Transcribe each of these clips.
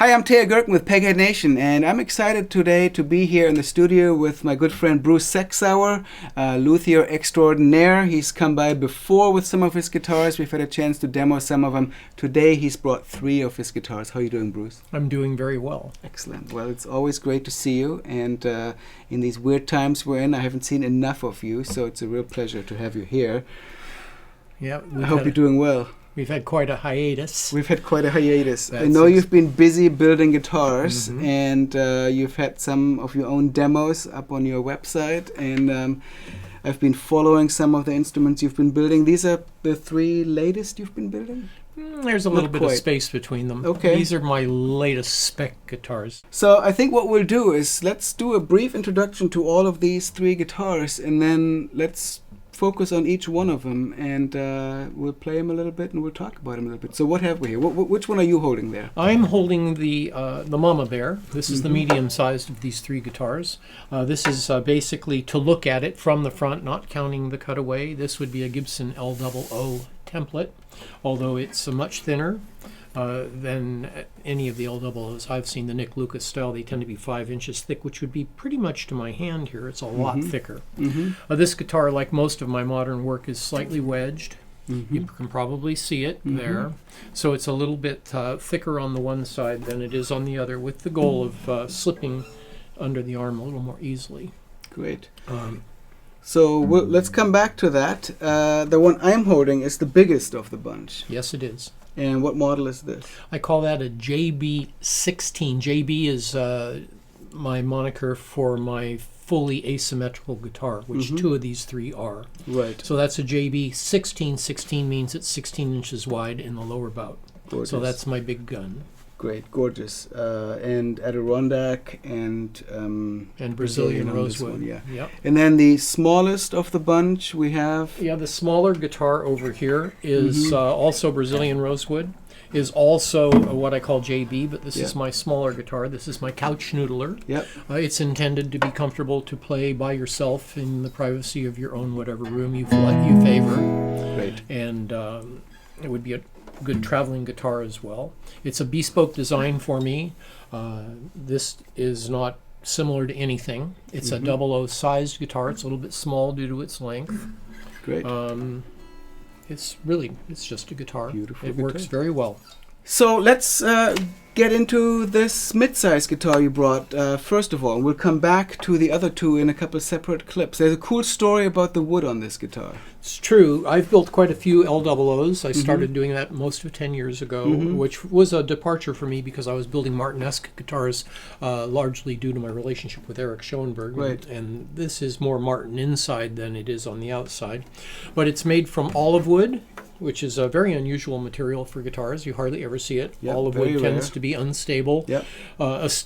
Hi, I'm Teja Gerken with Peghead Nation, and I'm excited today to be here in the studio with my good friend Bruce Sexauer, luthier extraordinaire. He's come by before with some of his guitars. We've had a chance to demo some of them. Today he's brought 3 of his guitars. How are you doing, Bruce? I'm doing very well. Excellent. Well, it's always great to see you, and in these weird times we're in, I haven't seen enough of you, so it's a real pleasure to have you here. Yeah, I hope you're doing well. We've had quite a hiatus. We've had quite a hiatus. I know you've been busy building guitars, and you've had some of your own demos up on your website, and I've been following some of the instruments you've been building. These are the 3 latest you've been building? There's a little bit of space between them. Okay. These are my latest spec guitars. So I think what we'll do is let's do a brief introduction to all of these 3 guitars, and then let's focus on each one of them, and we'll play them a little bit and we'll talk about them a little bit. So what have we here? Which one are you holding there? I'm holding the Mama Bear. This is the medium-sized of these 3 guitars. This is basically to look at it from the front, not counting the cutaway. This would be a Gibson L00 template, although it's much thinner than any of the L00s I've seen. The Nick Lucas style, they tend to be 5 inches thick, which would be pretty much to my hand here. It's a lot thicker. This guitar, like most of my modern work, is slightly wedged. You can probably see it there. So it's a little bit thicker on the one side than it is on the other, with the goal of slipping under the arm a little more easily. Great. So let's come back to that. The one I'm holding is the biggest of the bunch. Yes, it is. And what model is this? I call that a JB16. JB is my moniker for my fully asymmetrical guitar, which 2 of these 3 are. Right. So that's a JB16. 16 means it's 16 inches wide in the lower bout. Gorgeous. So that's my big gun. Great, gorgeous. And Adirondack and Brazilian rosewood. One, yeah. Yep. And then the smallest of the bunch we have. Yeah, the smaller guitar over here is also Brazilian rosewood. Is also what I call JB, but this is my smaller guitar. This is my couch noodler. Yep. It's intended to be comfortable to play by yourself in the privacy of your own whatever room you favor. Great. And it would be a good traveling guitar as well. It's a bespoke design for me. This is not similar to anything. It's a 00 sized guitar. It's a little bit small due to its length. Great. It's just a guitar. Beautiful It guitar. works very well. So let's get into this mid-size guitar you brought. First of all, we'll come back to the other 2 in a couple of separate clips. There's a cool story about the wood on this guitar. It's true. I've built quite a few L00s. I started doing that most of 10 years ago, which was a departure for me because I was building Martin-esque guitars, largely due to my relationship with Eric Schoenberg. Right. And this is more Martin inside than it is on the outside. But it's made from olive wood, which is a very unusual material for guitars. You hardly ever see it. Yep, Olive wood tends to be unstable. Yep.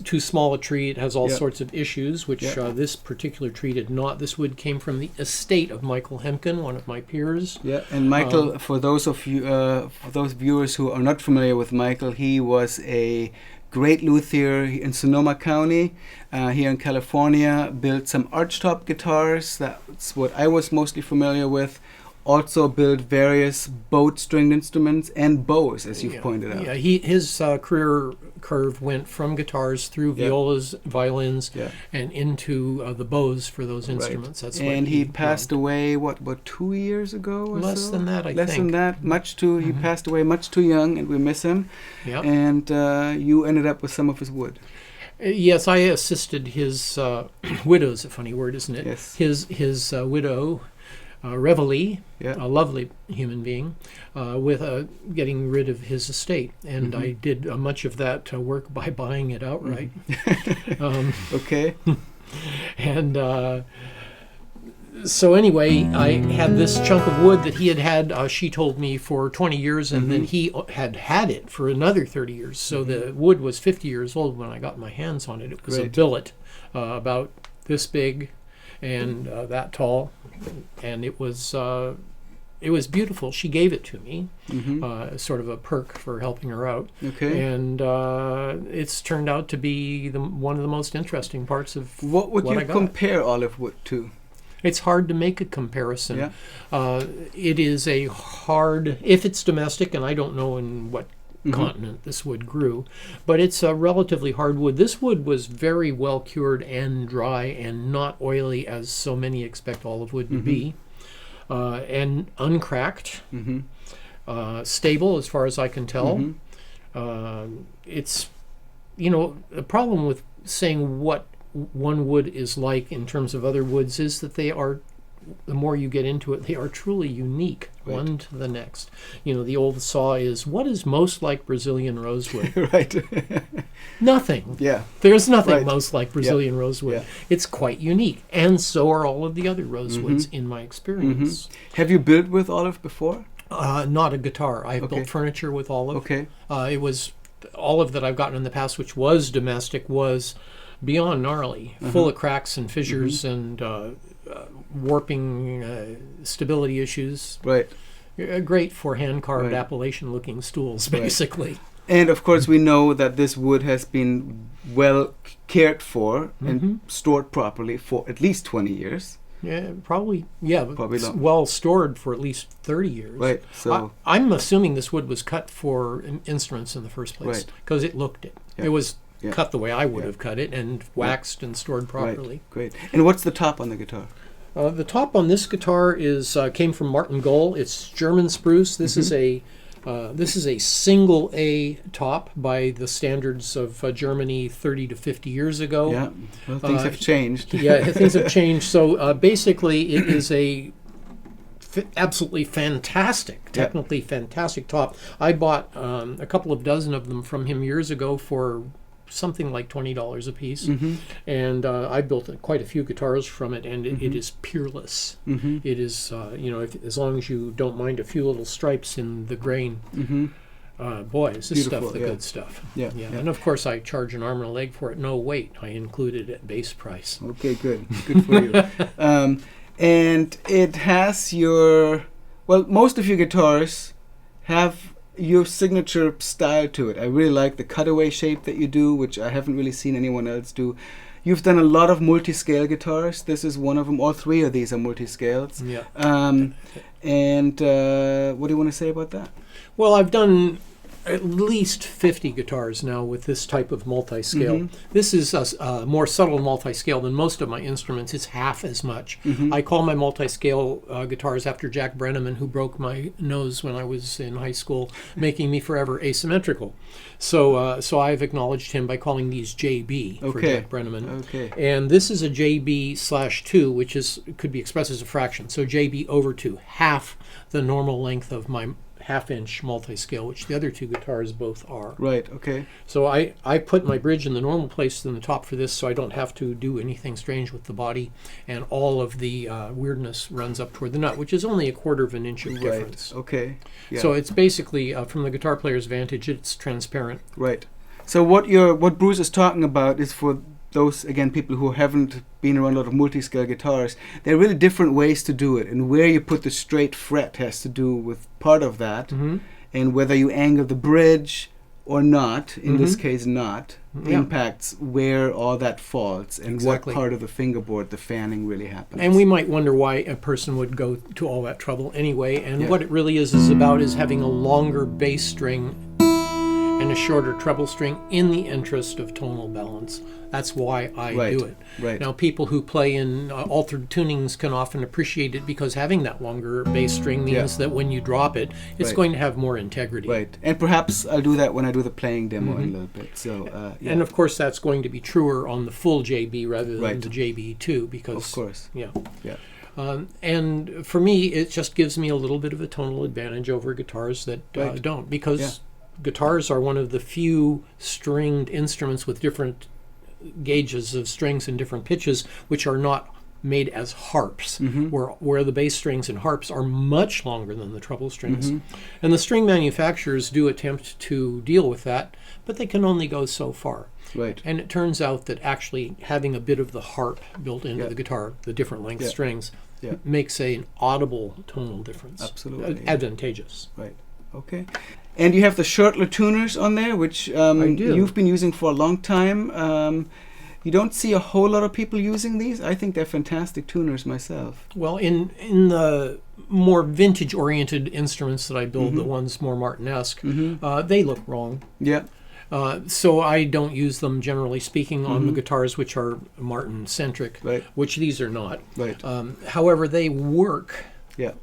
Too small a tree, it has all sorts of issues, which this particular tree did not. This wood came from the estate of Michael Hemken, one of my peers. Yeah, and Michael, for those of you, for those viewers who are not familiar with Michael, he was a great luthier in Sonoma County, here in California. Built some archtop guitars. That's what I was mostly familiar with. Also built various bowed stringed instruments and bows, as you've pointed out. Yeah, his career curve went from guitars through violas, violins, and into the bows for those instruments. That's and he passed away, what, about 2 years ago or Less so? than that, I think. Less than that, he passed away much too young, and we miss him. Yep. And you ended up with some of his wood. Yes, I assisted his widow's a funny word, isn't it? Yes. His widow, Reveille, a lovely human being, with getting rid of his estate. And I did much of that work by buying it outright. Okay. And so anyway, I had this chunk of wood that he had, she told me, for 20 years, and then he had it for another 30 years. So the wood was 50 years old when I got my hands on it. It was a billet about this big and that tall, and it was beautiful. She gave it to me, sort of a perk for helping her out. Okay. And it's turned out to be one of the most interesting parts of what would you I got. compare olive wood to? It's hard to make a comparison. Yeah. It is a hard, if it's domestic, and I don't know in what continent this wood grew, but it's a relatively hard wood. This wood was very well cured and dry and not oily as so many expect olive wood to be, and uncracked, stable as far as I can tell. It's, you know, the problem with saying what one wood is like in terms of other woods is that they are, the more you get into it, they are truly unique, one to the next. You know, the old saw is, what is most like Brazilian rosewood? Right. Nothing. Yeah. There's nothing most like Brazilian rosewood. Yeah. It's quite unique, and so are all of the other rosewoods in my experience. Have you built with olive before? Not a guitar. I've built furniture with olive. Okay. It was olive that I've gotten in the past, which was domestic, was beyond gnarly, full of cracks and fissures and warping stability issues. Right. Great for hand-carved Appalachian-looking stools, basically. And of course, we know that this wood has been well cared for and stored properly for at least 20 years. Yeah, probably. Yeah, Probably long. well stored for at least 30 years. Right. So I'm assuming this wood was cut for instruments in the first place because it looked it. Yeah. It was Yeah. cut the way I would have cut it and waxed and stored properly. Great. And what's the top on the guitar? The top on this guitar is came from Martin Gull. It's German spruce. This is a single A top by the standards of Germany 30 to 50 years ago. Yeah, well, things have changed. Yeah, things have changed. So basically, it is a absolutely fantastic, technically fantastic top. I bought a couple of dozen of them from him years ago for something like $20 a piece, and I built quite a few guitars from it, and it is peerless. It is, you know, as long as you don't mind a few little stripes in the grain, boy, is this stuff the good stuff. Yeah. And of course, I charge an arm and a leg for it. No weight. I included it at base price. Okay, good for you. And it has your, well, most of your guitars have your signature style to it. I really like the cutaway shape that you do, which I haven't really seen anyone else do. You've done a lot of multi-scale guitars. This is one of them. All three of these are multi-scales. Yeah. And what do you want to say about that? Well, I've done at least 50 guitars now with this type of multi-scale. This is a more subtle multi-scale than most of my instruments. It's half as much. I call my multi-scale guitars after Jack Brenneman, who broke my nose when I was in high school, making me forever asymmetrical. So so I've acknowledged him by calling these JB for Jack Brenneman. And this is a JB/2, which could be expressed as a fraction. So JB over 2, half the normal length of my half-inch multi-scale, which the other two guitars both are. Right, okay. So I put my bridge in the normal place in the top for this, so I don't have to do anything strange with the body, and all of the weirdness runs up toward the nut, which is only 1/4 of an inch of difference. Right, okay. Yeah. So it's basically, from the guitar player's vantage, it's transparent. Right. So what Bruce is talking about is for those, again, people who haven't been around a lot of multi-scale guitars, there are really different ways to do it, and where you put the straight fret has to do with part of that, and whether you angle the bridge or not, in this case not, impacts where all that falls and what part of the fingerboard the fanning really happens. And we might wonder why a person would go to all that trouble anyway, and what it really is about is having a longer bass string and a shorter treble string in the interest of tonal balance. That's why I do it. Right. Now, people who play in altered tunings can often appreciate it because having that longer bass string means that when you drop it, it's going to have more integrity. Right. And perhaps I'll do that when I do the playing demo in a little bit. So, And of course, that's going to be truer on the full JB rather than the JB2 because... Of course. Yeah. And for me, it just gives me a little bit of a tonal advantage over guitars that don't, because guitars are one of the few stringed instruments with different gauges of strings and different pitches, which are not made as harps, where the bass strings and harps are much longer than the treble strings. And the string manufacturers do attempt to deal with that, but they can only go so far. Right. And it turns out that actually having a bit of the harp built into the guitar, the different length strings, makes an audible tonal difference. Absolutely. Advantageous. Right. Okay. And you have the Shirtler tuners on there, which you've been using for a long time. You don't see a whole lot of people using these. I think they're fantastic tuners myself. Well, in the more vintage-oriented instruments that I build, the ones more Martin-esque, they look wrong. Yeah. So I don't use them, generally speaking, on the guitars which are Martin-centric, Right. which these are not. Right. However, they work Yeah.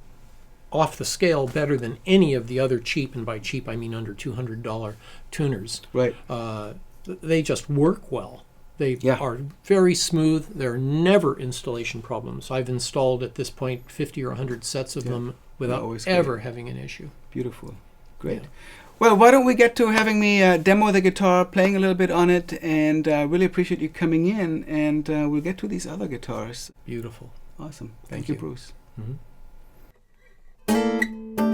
off the scale better than any of the other cheap, and by cheap I mean under $200 tuners. Right. They just work well. They are very smooth. There are never installation problems. I've installed at this point 50 or 100 sets of them without ever having an issue. Beautiful. Great. Yeah. Well, why don't we get to having me demo the guitar, playing a little bit on it, and really appreciate you coming in, and we'll get to these other guitars. Beautiful. Awesome. Thank you, you. Bruce. Mm-hmm.